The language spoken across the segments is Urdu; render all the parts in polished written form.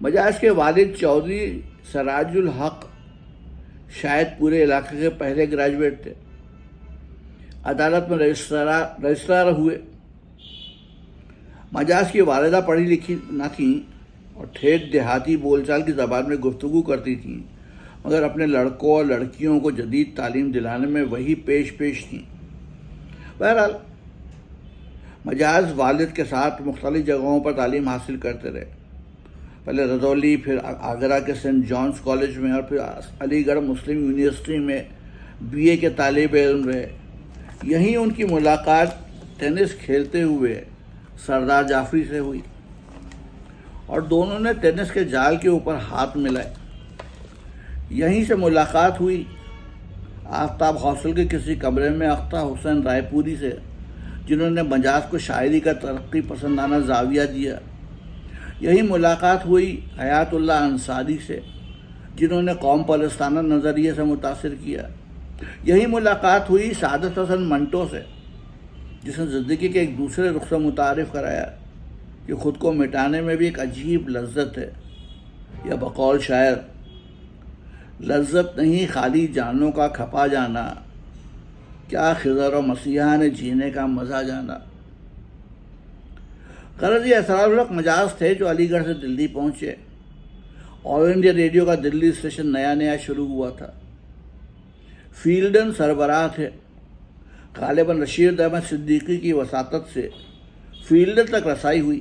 مجاز کے والد چودھری سراج الحق شاید پورے علاقے کے پہلے گریجویٹ تھے، عدالت میں رجسٹرار ہوئے۔ مجاز کی والدہ پڑھی لکھی نہ تھیں اور ٹھیک دیہاتی بول چال کی زبان میں گفتگو کرتی تھیں، مگر اپنے لڑکوں اور لڑکیوں کو جدید تعلیم دلانے میں وہی پیش تھیں۔ بہرحال مجاز والد کے ساتھ مختلف جگہوں پر تعلیم حاصل کرتے رہے، پہلے رضولی، پھر آگرہ کے سینٹ جانس کالج میں، اور پھر علی گڑھ مسلم یونیورسٹی میں BA کے طالب علم رہے۔ یہیں ان کی ملاقات ٹینس کھیلتے ہوئے سردار جعفری سے ہوئی اور دونوں نے ٹینس کے جال کے اوپر ہاتھ ملائے۔ یہیں سے ملاقات ہوئی آفتاب ہاسٹل کے کسی کمرے میں اختر حسین رائے پوری سے، جنہوں نے مجاز کو شاعری کا ترقی پسندانہ زاویہ دیا۔ یہی ملاقات ہوئی حیات اللہ انصاری سے، جنہوں نے قوم پرستانہ نظریے سے متاثر کیا۔ یہی ملاقات ہوئی سعادت حسن منٹو سے، جس نے زندگی کے ایک دوسرے رخ سے متعارف کرایا کہ خود کو مٹانے میں بھی ایک عجیب لذت ہے، یا بقول شاعر، لذت نہیں خالی جانوں کا کھپا جانا، کیا خضر و مسیحا نے جینے کا مزہ جانا۔ غرض یہ اسرار الحق مجاز تھے جو علی گڑھ سے دلی پہنچے۔ آل انڈیا ریڈیو کا دلی اسٹیشن نیا شروع ہوا تھا۔ فیلڈن سربراہ تھے۔ غالباً رشید احمد صدیقی کی وساطت سے فیلڈن تک رسائی ہوئی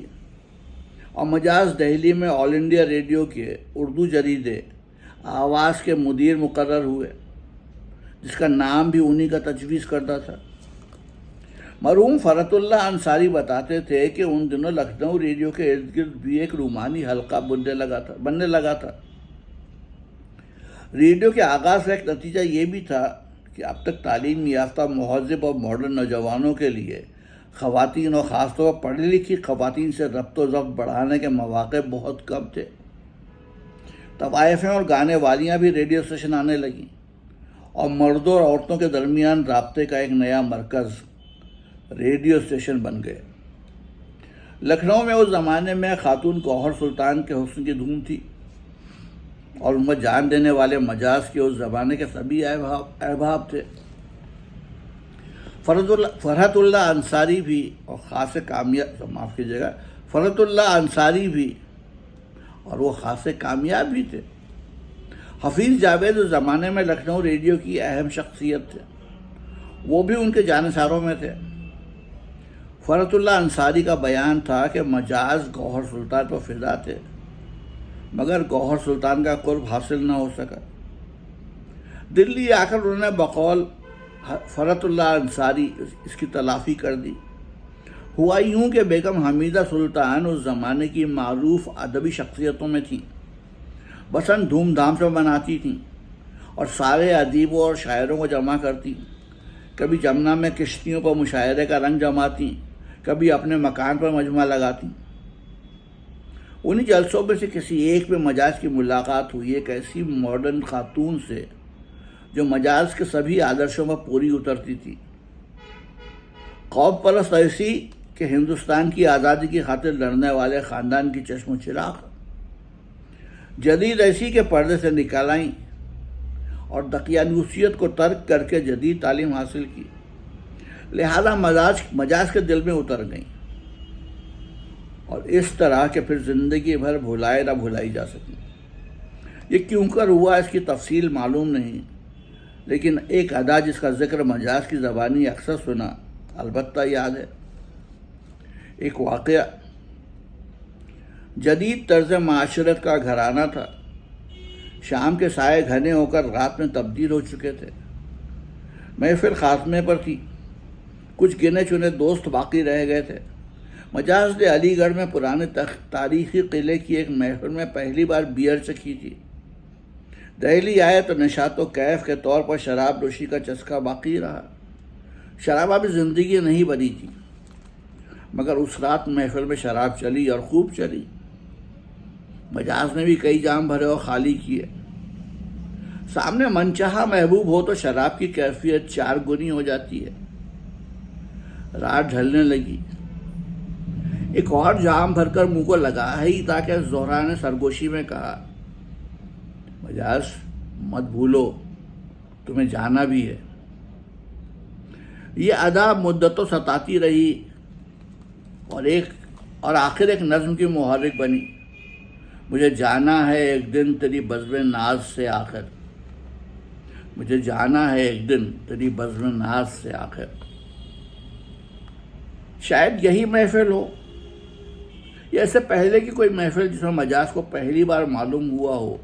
اور مجاز دہلی میں آل انڈیا ریڈیو کے اردو جریدے آواز کے مدیر مقرر ہوئے، جس کا نام بھی انہی کا تجویز کردہ تھا۔ مرحوم فرحت اللہ انصاری بتاتے تھے کہ ان دنوں لکھنؤ ریڈیو کے ارد گرد بھی ایک رومانی حلقہ بننے لگا تھا۔ ریڈیو کے آغاز کا ایک نتیجہ یہ بھی تھا کہ اب تک تعلیم یافتہ مہذب اور ماڈرن نوجوانوں کے لیے خواتین اور خاص طور پر پڑھی لکھی خواتین سے ربط و ضبط بڑھانے کے مواقع بہت کم تھے۔ طوائفیں اور گانے والیاں بھی ریڈیو اسٹیشن آنے لگیں اور مردوں اور عورتوں کے درمیان رابطے کا ایک نیا مرکز ریڈیو اسٹیشن بن گئے۔ لکھنؤ میں اس زمانے میں خاتون گوہر سلطان کے حسن کی دھوم تھی اور ان میں جان دینے والے مجاز کے اس زمانے کے سبھی احباب تھے۔ فرحت اللہ انصاری بھی اور فرحت اللہ انصاری بھی اور وہ خاصے کامیاب بھی تھے۔ حفیظ جاوید اس زمانے میں لکھنؤ ریڈیو کی اہم شخصیت تھے، وہ بھی ان کے جانثاروں میں تھے۔ فرحت اللہ انصاری کا بیان تھا کہ مجاز گوہر سلطان پر فدا تھے، مگر گوہر سلطان کا قرب حاصل نہ ہو سکا۔ دلی آ کر انہوں نے بقول فرحت اللہ انصاری اس کی تلافی کر دی۔ ہوا یوں کہ بیگم حمیدہ سلطان اس زمانے کی معروف ادبی شخصیتوں میں تھیں، بسنت دھوم دھام سے مناتی تھیں اور سارے ادیبوں اور شاعروں کو جمع کرتی۔ کبھی جمنا میں کشتیوں پر مشاعرے کا رنگ جماتی، کبھی اپنے مکان پر مجمع لگاتی۔ انہی جلسوں میں سے کسی ایک میں مجاز کی ملاقات ہوئی ایک ایسی ماڈرن خاتون سے جو مجاز کے سبھی آدرشوں میں پوری اترتی تھی۔ قوم پرست ایسی کہ ہندوستان کی آزادی کی خاطر لڑنے والے خاندان کی چشم و چراغ، جدید ایسی کہ پردے سے نکال آئیں اور دقیانوسیت کو ترک کر کے جدید تعلیم حاصل کی، لہذا مجاز کے دل میں اتر گئیں، اور اس طرح کہ پھر زندگی بھر بھلائے نہ بھلائی جا سکی۔ یہ کیوں کر ہوا اس کی تفصیل معلوم نہیں، لیکن ایک ادا جس کا ذکر مجاز کی زبانی اکثر سنا البتہ یاد ہے۔ ایک واقعہ، جدید طرز معاشرت کا گھرانہ تھا۔ شام کے سائے گھنے ہو کر رات میں تبدیل ہو چکے تھے۔ محفل خاتمے پر تھی، کچھ گنے چنے دوست باقی رہ گئے تھے۔ مجاز نے علی گڑھ میں پرانے تاریخی قلعے کی ایک محفل میں پہلی بار بیئر چکھی تھی۔ دہلی آئے تو نشاط و کیف کے طور پر شراب نوشی کا چسکا باقی رہا۔ شراب ابھی زندگی نہیں بنی تھی، مگر اس رات محفل میں شراب چلی اور خوب چلی۔ مجاز نے بھی کئی جام بھرے اور خالی کیے۔ سامنے منچاہا محبوب ہو تو شراب کی کیفیت 4 گنی ہو جاتی ہے۔ رات ڈھلنے لگی۔ ایک اور جام بھر کر منہ کو لگا ہی تاکہ زہرا نے سرگوشی میں کہا، مجاز مت بھولو تمہیں جانا بھی ہے۔ یہ ادا مدتوں ستاتی رہی اور آخر ایک نظم کی محرک بنی، مجھے جانا ہے ایک دن تیری بزم ناز سے آخر، مجھے جانا ہے ایک دن تیری بزم ناز سے آخر۔ شاید یہی محفل ہو یا اس سے پہلے کی کوئی محفل جس میں مجاز کو پہلی بار معلوم ہوا ہو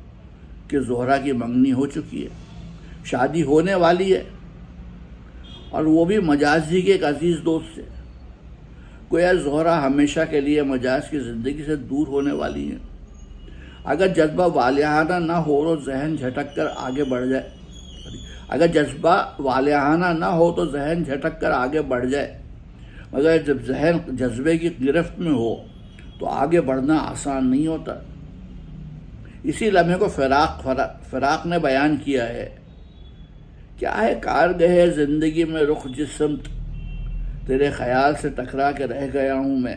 کہ زہرا کی منگنی ہو چکی ہے، شادی ہونے والی ہے، اور وہ بھی مجاز جی کے ایک عزیز دوست سے۔ گویا زہرا ہمیشہ کے لیے مجاز کی زندگی سے دور ہونے والی ہیں۔ اگر جذبہ والہانہ نہ ہو تو ذہن جھٹک کر آگے بڑھ جائے، مگر جب ذہن جذبے کی گرفت میں ہو تو آگے بڑھنا آسان نہیں ہوتا۔ اسی لمحے کو فراق نے بیان کیا ہے، کیا ہے کارگہ زندگی میں رخ جس سمت، تیرے خیال سے ٹکرا کے رہ گیا ہوں میں۔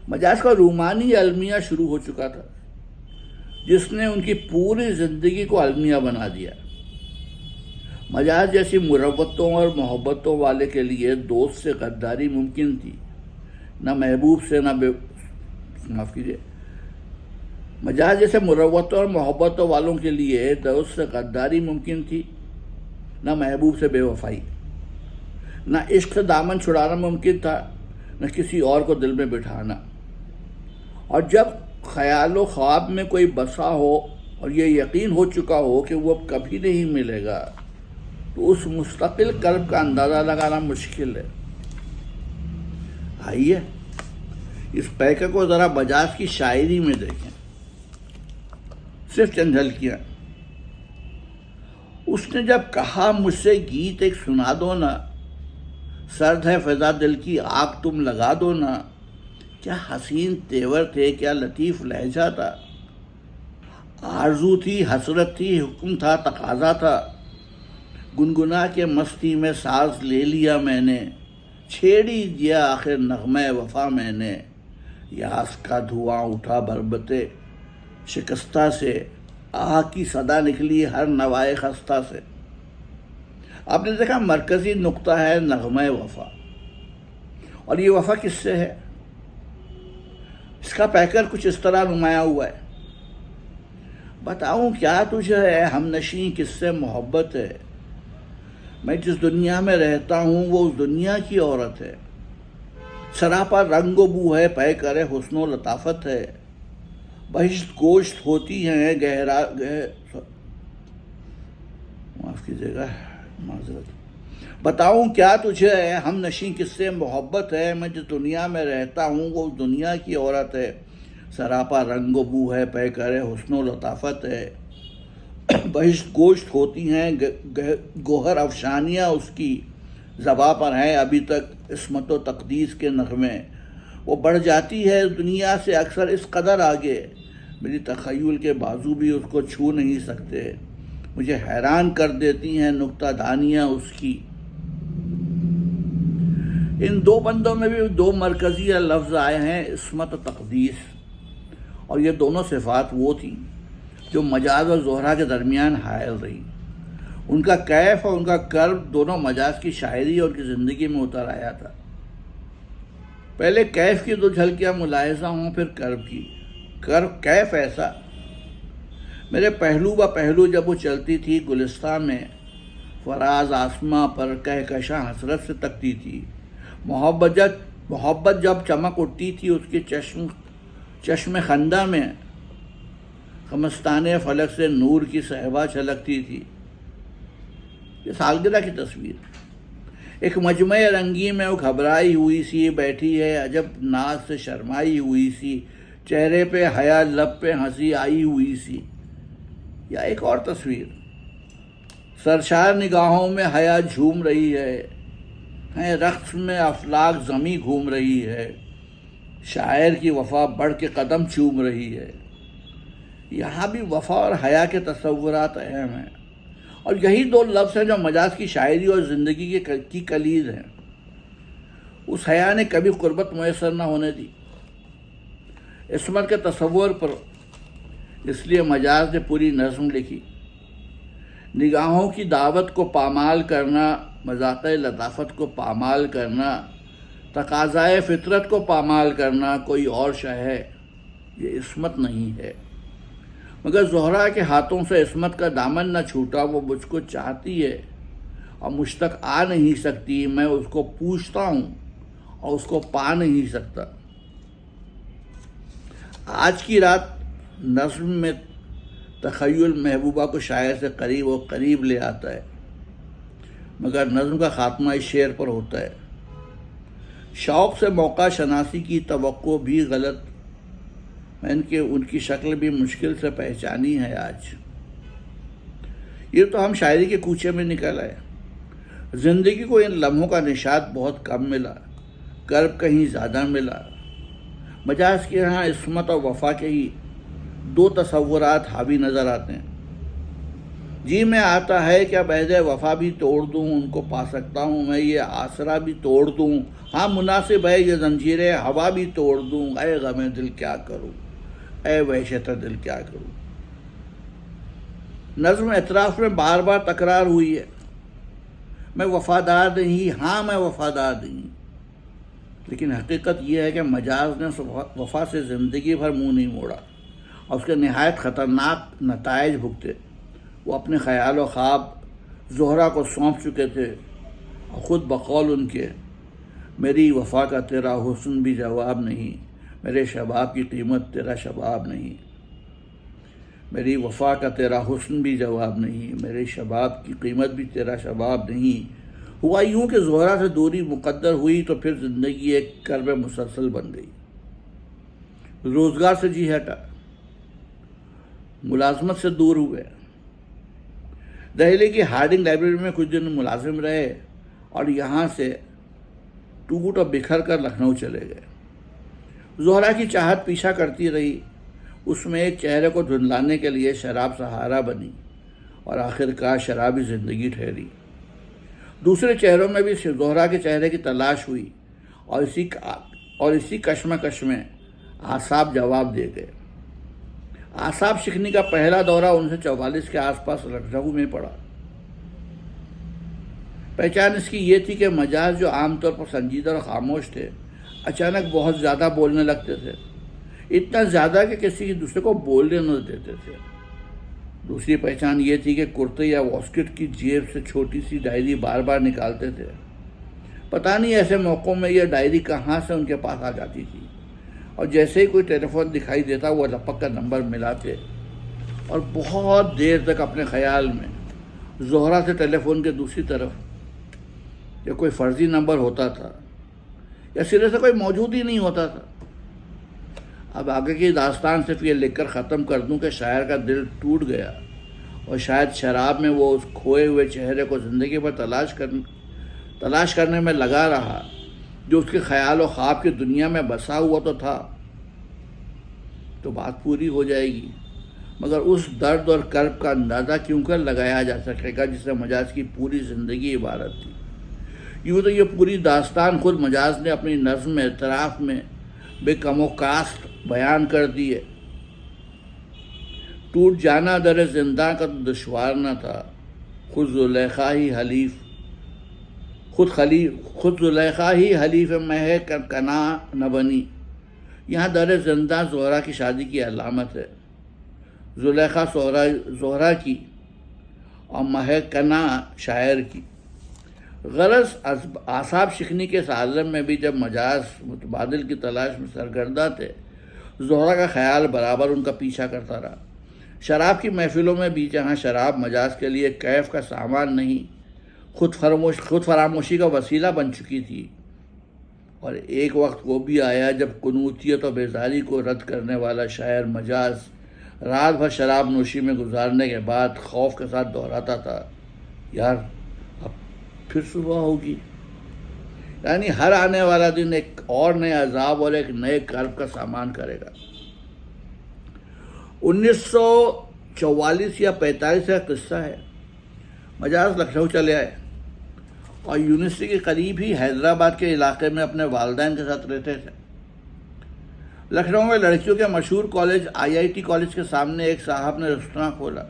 مجاز کا رومانی المیہ شروع ہو چکا تھا جس نے ان کی پوری زندگی کو المیہ بنا دیا۔ مجاز جیسی مروتوں اور محبتوں والے کے لیے دوست سے غداری ممکن تھی، نہ محبوب سے مجاز جیسے مروتوں اور محبتوں والوں کے لیے دوست سے غداری ممکن تھی، نہ محبوب سے بے وفائی، نہ عشق سے دامن چھڑانا ممکن تھا، نہ کسی اور کو دل میں بٹھانا۔ اور جب خیال و خواب میں کوئی بسا ہو اور یہ یقین ہو چکا ہو کہ وہ اب کبھی نہیں ملے گا تو اس مستقل قلب کا اندازہ لگانا مشکل ہے۔ آئیے اس پیکر کو ذرا مجاز کی شاعری میں دیکھیں، صرف چند جھلکیاں۔ اس نے جب کہا مجھ سے گیت ایک سنا دو نا، سرد ہے فضا دل کی آگ تم لگا دو نا، کیا حسین تیور تھے، کیا لطیف لہجہ تھا، آرزو تھی، حسرت تھی، حکم تھا، تقاضا تھا، گنگنا کے مستی میں ساز لے لیا میں نے، چھیڑی دیا آخر نغمہ وفا میں نے، یاس کا دھواں اٹھا بربتے شکستہ سے، آہ کی صدا نکلی ہر نوائے خستہ سے۔ آپ نے دیکھا مرکزی نقطہ ہے نغمہ وفا، اور یہ وفا کس سے ہے؟ اس کا پیکر کچھ اس طرح نمایاں ہوا ہے، بتاؤں کیا تجھے ہے ہم نشیں کس سے محبت ہے، میں جس دنیا میں رہتا ہوں وہ اس دنیا کی عورت ہے، سراپا رنگ و بو ہے پیکر حسن و لطافت ہے، بہشت گوشت ہوتی ہیں معاف کیجیے گا معذرت، بتاؤں کیا تجھے ہے ہم نشیں کس سے محبت ہے، میں جس دنیا میں رہتا ہوں وہ اس دنیا کی عورت ہے، سراپا رنگ و بو ہے پیکر حسن و لطافت ہے، بہشت گوشت ہوتی ہیں گوہر افشانیاں اس کی، زباں پر ہیں ابھی تک عصمت و تقدیس کے نغمے، وہ بڑھ جاتی ہے اس دنیا سے اکثر اس قدر آگے، میری تخیل کے بازو بھی اس کو چھو نہیں سکتے، مجھے حیران کر دیتی ہیں نکتہ دانیاں اس کی۔ ان دو بندوں میں بھی دو مرکزی لفظ آئے ہیں، عصمت و تقدیس، اور یہ دونوں صفات وہ تھیں جو مجاز اور زہرا کے درمیان حائل رہی۔ ان کا کیف اور ان کا کرب دونوں مجاز کی شاعری اور ان کی زندگی میں اتر آیا تھا۔ پہلے کیف کی دو جھلکیاں ملاحظہ ہوں، پھر کرب کی۔ کیف ایسا، میرے پہلو با پہلو جب وہ چلتی تھی گلستان میں، فراز آسماں پر کہکشاں حسرت سے تکتی تھی، محبت جب چمک اٹھتی تھی اس کے چشم خندہ میں، خمستان فلک سے نور کی صحبا چھلکتی تھی۔ یہ سالگرہ کی تصویر، ایک مجمع رنگی میں وہ گھبرائی ہوئی سی بیٹھی ہے، عجب ناز سے شرمائی ہوئی سی، چہرے پہ حیا لب پہ ہنسی آئی ہوئی سی۔ یا ایک اور تصویر، سرشار نگاہوں میں حیا جھوم رہی ہے، رقص میں افلاک زمیں گھوم رہی ہے، شاعر کی وفا بڑھ کے قدم چوم رہی ہے۔ یہاں بھی وفا اور حیا کے تصورات اہم ہیں، اور یہی دو لفظ ہیں جو مجاز کی شاعری اور زندگی کی کلید ہیں۔ اس حیا نے کبھی قربت میسر نہ ہونے دی۔ عصمت کے تصور پر اس لیے مجاز نے پوری نظم لکھی۔ نگاہوں کی دعوت کو پامال کرنا، مذاق لطافت کو پامال کرنا، تقاضائے فطرت کو پامال کرنا کوئی اور شے ہے، یہ عصمت نہیں ہے۔ مگر زہرا کے ہاتھوں سے عصمت کا دامن نہ چھوٹا، وہ مجھ کو چاہتی ہے اور مجھ تک آ نہیں سکتی، میں اس کو پوچھتا ہوں اور اس کو پا نہیں سکتا۔ آج کی رات نظم میں تخیل محبوبہ کو شاعر سے قریب و قریب لے آتا ہے، مگر نظم کا خاتمہ اس شعر پر ہوتا ہے: شوق سے موقع شناسی کی توقع بھی غلط، میں ان کی شکل بھی مشکل سے پہچانی ہے آج۔ یہ تو ہم شاعری کے کوچے میں نکل آئے۔ زندگی کو ان لمحوں کا نشاط بہت کم ملا، کرب کہیں زیادہ ملا۔ مجاز کے یہاں عصمت اور وفا کے ہی دو تصورات حاوی نظر آتے ہیں۔ جی میں آتا ہے کہ اب عہد وفا بھی توڑ دوں، ان کو پا سکتا ہوں میں، یہ آسرا بھی توڑ دوں، ہاں مناسب ہے یہ زنجیریں ہوا بھی توڑ دوں، اے غم دل کیا کروں، اے وحشت دل کیا کروں۔ نظم اطراف میں بار بار تکرار ہوئی ہے، میں وفادار نہیں، ہاں میں وفادار نہیں، لیکن حقیقت یہ ہے کہ مجاز نے وفا سے زندگی بھر منہ نہیں موڑا اور اس کے نہایت خطرناک نتائج بھگتے۔ وہ اپنے خیال و خواب زہرا کو سونپ چکے تھے اور خود بقول ان کے: میری وفا کا تیرا حسن بھی جواب نہیں، میرے شباب کی قیمت تیرا شباب نہیں، میری وفا کا تیرا حسن بھی جواب نہیں، میرے شباب کی قیمت بھی تیرا شباب نہیں۔ ہوا یوں کہ زہرا سے دوری مقدر ہوئی تو پھر زندگی ایک کرب مسلسل بن گئی۔ روزگار سے جی ہٹا، ملازمت سے دور ہوئے، دہلی کی ہارڈنگ لائبریری میں کچھ دن ملازم رہے اور یہاں سے ٹوٹ اور بکھر کر لکھنؤ چلے گئے۔ زہرا کی چاہت پیچھا کرتی رہی، اس میں ایک چہرے کو دھندلانے کے لیے شراب سہارا بنی اور آخرکار شرابی زندگی ٹھہری۔ دوسرے چہروں میں بھی زہرا کے چہرے کی تلاش ہوئی اور اسی کشمکش میں اعصاب جواب دے گئے۔ اعصاب شکنی کا پہلا دورہ 1944 کے آس پاس لکھنؤ میں پڑا۔ پہچان اس کی یہ تھی کہ مجاز جو عام طور پر سنجیدہ اور خاموش تھے، اچانک بہت زیادہ بولنے لگتے تھے، اتنا زیادہ کہ کسی دوسرے کو بولنے نہ دیتے تھے۔ دوسری پہچان یہ تھی کہ کرتے یا واسکٹ کی جیب سے چھوٹی سی ڈائری بار بار نکالتے تھے، پتہ نہیں ایسے موقعوں میں یہ ڈائری کہاں سے ان کے پاس آ جاتی تھی، اور جیسے ہی کوئی ٹیلی فون دکھائی دیتا وہ لپک کر نمبر ملاتے اور بہت دیر تک اپنے خیال میں زہرا سے ٹیلی فون کے دوسری طرف یا کوئی فرضی نمبر ہوتا تھا یا سرے سے کوئی موجود ہی نہیں ہوتا تھا۔ اب آگے کی داستان صرف یہ لکھ کر ختم کر دوں کہ شاعر کا دل ٹوٹ گیا اور شاید شراب میں وہ اس کھوئے ہوئے چہرے کو زندگی پر تلاش کرنے میں لگا رہا جو اس کے خیال و خواب کی دنیا میں بسا ہوا تو تھا۔ تو بات پوری ہو جائے گی، مگر اس درد اور کرب کا اندازہ کیوں کر لگایا جا سکے گا جس سے مجاز کی پوری زندگی عبارت تھی۔ یوں تو یہ پوری داستان خود مجاز نے اپنی نظم اعتراف میں بے کم و کاست بیان کر دی ہے۔ ٹوٹ جانا در زندہ کا تو دشوار نہ تھا، خود زلیخا ہی حلیف مہ کنا نہ بنی۔ یہاں در زندہ زہرا کی شادی کی علامت ہے، زلیخا زہرا کی اور مہ کنا شاعر کی۔ غرض اعصاب شکنی کے اس عالم میں بھی جب مجاز متبادل کی تلاش میں سرگردہ تھے، زہرا کا خیال برابر ان کا پیچھا کرتا رہا۔ شراب کی محفلوں میں بھی جہاں شراب مجاز کے لیے کیف کا سامان نہیں، خود فراموشی کا وسیلہ بن چکی تھی، اور ایک وقت وہ بھی آیا جب قنوتیت و بیزاری کو رد کرنے والا شاعر مجاز رات بھر شراب نوشی میں گزارنے کے بعد خوف کے ساتھ دہراتا تھا: یار اب پھر صبح ہوگی۔ یعنی ہر آنے والا دن ایک اور نئے عذاب اور ایک نئے کرب کا سامان کرے گا۔ 1944 یا 45 کا قصہ ہے۔ مجاز لکھنؤ چلے آئے اور یونیورسٹی کے قریب ہی حیدرآباد کے علاقے میں اپنے والدین کے ساتھ رہتے تھے۔ لکھنؤ میں لڑکیوں کے مشہور کالج IIT کالج کے سامنے ایک صاحب نے ریستوراں کھولا۔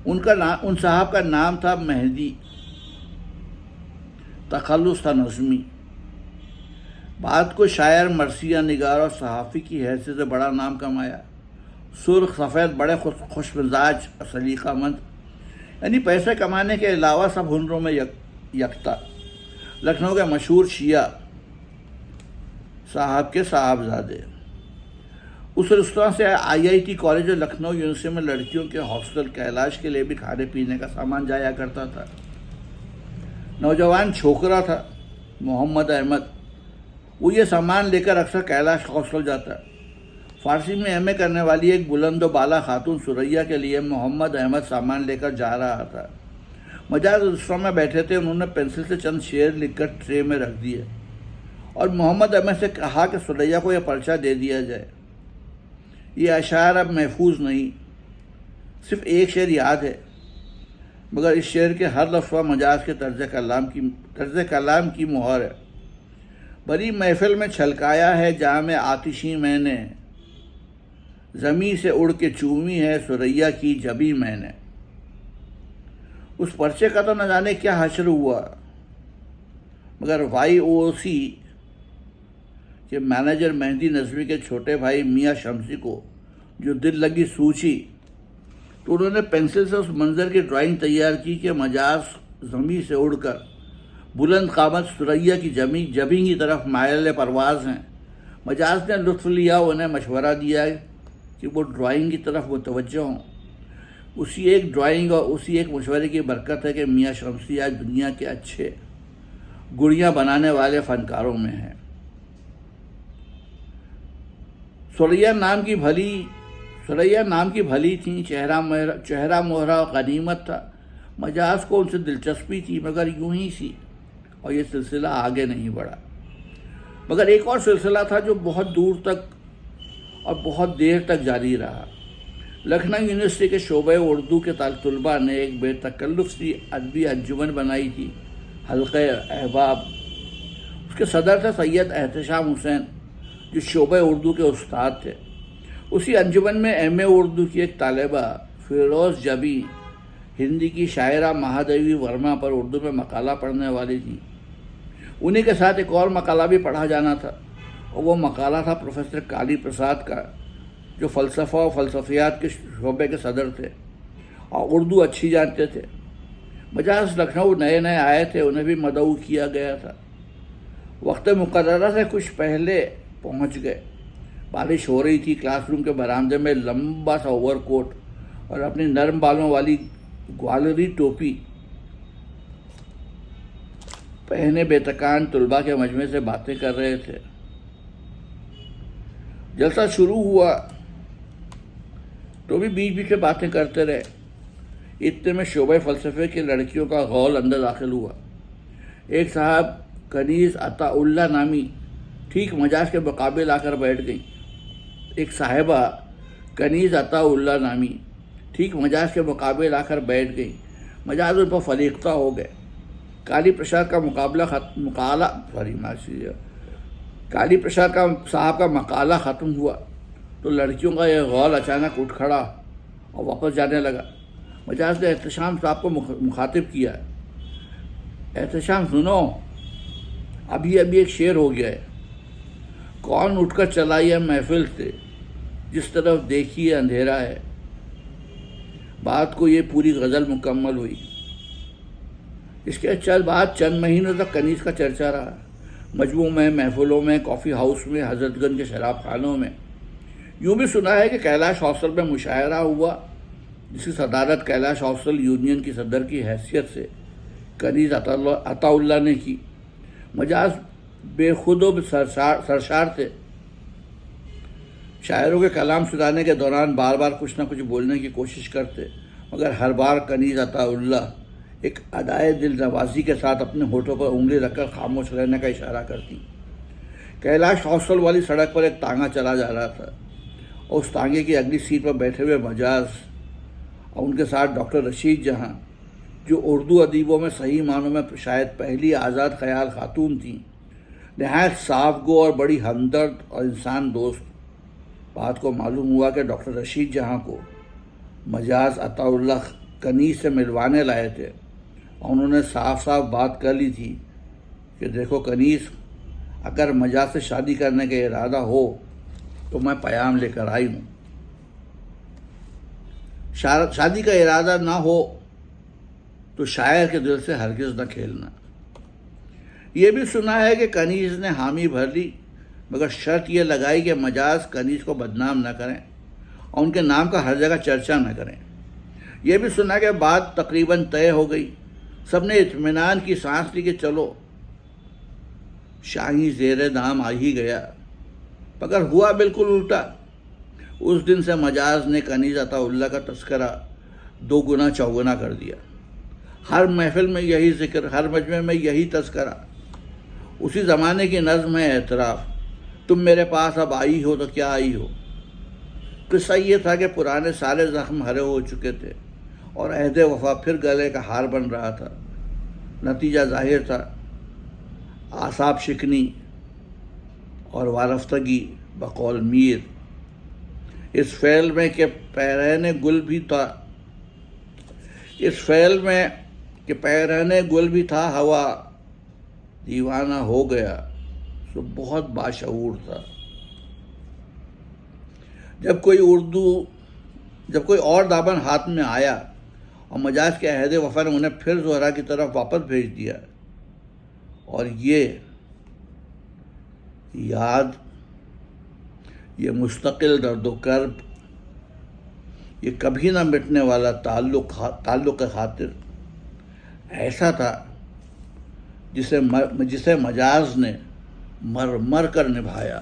ان صاحب کا نام تھا مہدی، تخلص تھا نظمی۔ بعد کو شاعر، مرثیہ نگار اور صحافی کی حیثیت سے بڑا نام کمایا۔ سرخ سفید، بڑے خوش مزاج اور سلیقہ مند، یعنی پیسے کمانے کے علاوہ سب ہنروں میں یکتا۔ لکھنؤ کے مشہور شیعہ صاحب کے صاحبزادے۔ اس ریستوراں سے IIT کالج اور لکھنؤ یونیورسٹی میں لڑکیوں کے ہاسٹل کیلاش کے لیے بھی کھانے پینے کا سامان جایا کرتا تھا۔ نوجوان چھوکرا تھا محمد احمد، وہ یہ سامان لے کر اکثر کیلاش ہاسٹل جاتا۔ فارسی میں MA کرنے والی ایک بلند و بالا خاتون ثریا کے لیے محمد احمد سامان لے کر جا رہا تھا۔ مجاز ریستوراں میں بیٹھے تھے، انہوں نے پینسل سے چند شعر لکھ کر ٹرے میں رکھ دیے اور محمد احمد سے کہا کہ ثریا کو یہ پرچہ دے دیا جائے۔ یہ اشعار اب محفوظ نہیں، صرف ایک شعر یاد ہے، مگر اس شعر کے ہر لفظ پر مجاز کے طرز کلام کی مہر ہے۔ بڑی محفل میں چھلکایا ہے جام آتشی میں نے، زمیں سے اڑ کے چومی ہے ثریا کی جبیں میں نے۔ اس پرچے کا تو نہ جانے کیا حشر ہوا، مگر YOC کے مینیجر مہدی نظمی کے چھوٹے بھائی میاں شمسی کو جو دل لگی سوچی تو انہوں نے پینسل سے اس منظر کی ڈرائنگ تیار کی کہ مجاز زمیں سے اڑ کر بلند قامت ثریا کی جبیں کی طرف مائل پرواز ہیں۔ مجاز نے لطف لیا، انہیں مشورہ دیا کہ وہ ڈرائنگ کی طرف متوجہ ہوں۔ اسی ایک ڈرائنگ اور اسی ایک مشورے کی برکت ہے کہ میاں شمسی آج دنیا کے اچھے گڑیاں بنانے والے فنکاروں میں ہیں۔ ثریا نام کی بھلی تھیں، چہرہ مہرہ و غنیمت تھا۔ مجاز کو ان سے دلچسپی تھی، مگر یوں ہی سی، اور یہ سلسلہ آگے نہیں بڑھا۔ مگر ایک اور سلسلہ تھا جو بہت دور تک اور بہت دیر تک جاری رہا۔ لکھنؤ یونیورسٹی کے شعبہ اردو کے طلباء نے ایک بے تکلف سی ادبی انجمن بنائی تھی، حلقۂ احباب۔ اس کے صدر تھے سید احتشام حسین، جو شعبہ اردو کے استاد تھے۔ اسی انجمن میں MA اردو کی ایک طالبہ فیروز جبیں ہندی کی شاعرہ مہادیوی ورما پر اردو میں مقالہ پڑھنے والی تھی۔ انہی کے ساتھ ایک اور مقالہ بھی پڑھا جانا تھا، اور وہ مقالہ تھا پروفیسر کالی پرساد کا، جو فلسفہ و فلسفیات کے شعبے کے صدر تھے اور اردو اچھی جانتے تھے۔ مجاز لکھنؤ نئے آئے تھے، انہیں بھی مدعو کیا گیا تھا۔ وقت مقررہ سے کچھ پہلے پہنچ گئے۔ بارش ہو رہی تھی۔ کلاس روم کے برآمدے میں لمبا سا اوور کوٹ اور اپنی نرم بالوں والی گوالری ٹوپی پہنے بے تکان طلباء کے مجمع سے باتیں کر رہے تھے۔ جلسہ شروع ہوا تو بھی بیچ بیچ میں باتیں کرتے رہے۔ اتنے میں شعبہ فلسفے کی لڑکیوں کا غول اندر داخل ہوا۔ ایک صاحب کنیز عطا اللہ نامی ٹھیک مجاز کے مقابل آ کر بیٹھ گئی۔ ایک صاحبہ کنیز عطا اللہ نامی ٹھیک مجاز کے مقابل آ کر بیٹھ گئی۔ مجاز ان پر فریختہ ہو گئے۔ کالی پرساد صاحب کا مقالہ ختم ہوا تو لڑکیوں کا یہ غول اچانک اٹھ کھڑا اور واپس جانے لگا۔ مجاز نے احتشام صاحب کو مخاطب کیا، احتشام سنو، ابھی ایک شعر ہو گیا ہے، کون اٹھ کر چلا یہ محفل سے، جس طرف دیکھیے اندھیرا ہے۔ بات کو یہ پوری غزل مکمل ہوئی۔ اس کے بعد چند مہینوں تک کنیز کا چرچا رہا، مجموعوں میں، محفلوں میں، کافی ہاؤس میں، حضرت گنج کے شراب خانوں میں۔ یوں بھی سنا ہے کہ کیلاش ہاسٹل میں مشاعرہ ہوا، جس کی صدارت کیلاش ہاسٹل یونین کی صدر کی حیثیت سے کنیز عطا اللہ نے کی۔ مجاز بے خود و سرشار تھے۔ شاعروں کے کلام سنانے کے دوران بار بار کچھ نہ کچھ بولنے کی کوشش کرتے، مگر ہر بار کنیز عطا اللہ ایک ادائے دل نوازی کے ساتھ اپنے ہونٹوں پر انگلی رکھ کر خاموش رہنے کا اشارہ کرتی۔ کیلاش ہاسٹل والی سڑک پر ایک تانگا چلا جا رہا تھا، اور اس تانگے کی اگلی سیٹ پر بیٹھے ہوئے مجاز اور ان کے ساتھ ڈاکٹر رشید جہاں جو اردو ادیبوں میں صحیح معنوں میں شاید پہلی آزاد خیال خاتون تھیں، نہایت صاف گو اور بڑی ہمدرد اور انسان دوست۔ بات کو معلوم ہوا کہ ڈاکٹر رشید جہاں کو مجاز عطا اللہ کنیز سے ملوانے لائے تھے، اور انہوں نے صاف صاف بات کر لی تھی کہ دیکھو کنیز، اگر مجاز سے شادی کرنے کا ارادہ ہو تو میں پیام لے کر آئی ہوں، شادی کا ارادہ نہ ہو تو شاعر کے دل سے ہرگز نہ کھیلنا۔ یہ بھی سنا ہے کہ کنیز نے حامی بھر لی، مگر شرط یہ لگائی کہ مجاز کنیز کو بدنام نہ کریں اور ان کے نام کا ہر جگہ چرچا نہ کریں۔ یہ بھی سنا کہ بات تقریباً طے ہو گئی، سب نے اطمینان کی سانس لی کہ چلو شاہی زیر دام آ ہی گیا، مگر ہوا بالکل الٹا۔ اس دن سے مجاز نے کنیز عطا اللہ کا تذکرہ 2 گنا چوگنا کر دیا۔ ہر محفل میں یہی ذکر، ہر مجمع میں یہی تذکرہ۔ اسی زمانے کی نظم ہے اعتراف، تم میرے پاس اب آئی ہو تو کیا آئی ہو۔ قصہ یہ تھا کہ پرانے سارے زخم ہرے ہو چکے تھے اور عہد وفا پھر گلے کا ہار بن رہا تھا۔ نتیجہ ظاہر تھا، اعصاب شکنی اور وارفتگی بقول میر۔ اس فعل میں کہ پیرہن گل بھی تھا، ہوا دیوانہ ہو گیا تو بہت باشعور تھا۔ جب کوئی اور دامن ہاتھ میں آیا اور مجاز کے عہد وفا نے انہیں پھر زہرا کی طرف واپس بھیج دیا، اور یہ یاد، یہ مستقل درد و کرب، یہ کبھی نہ مٹنے والا تعلق خاطر ایسا تھا جسے مجاز نے مر مر کر نبھایا۔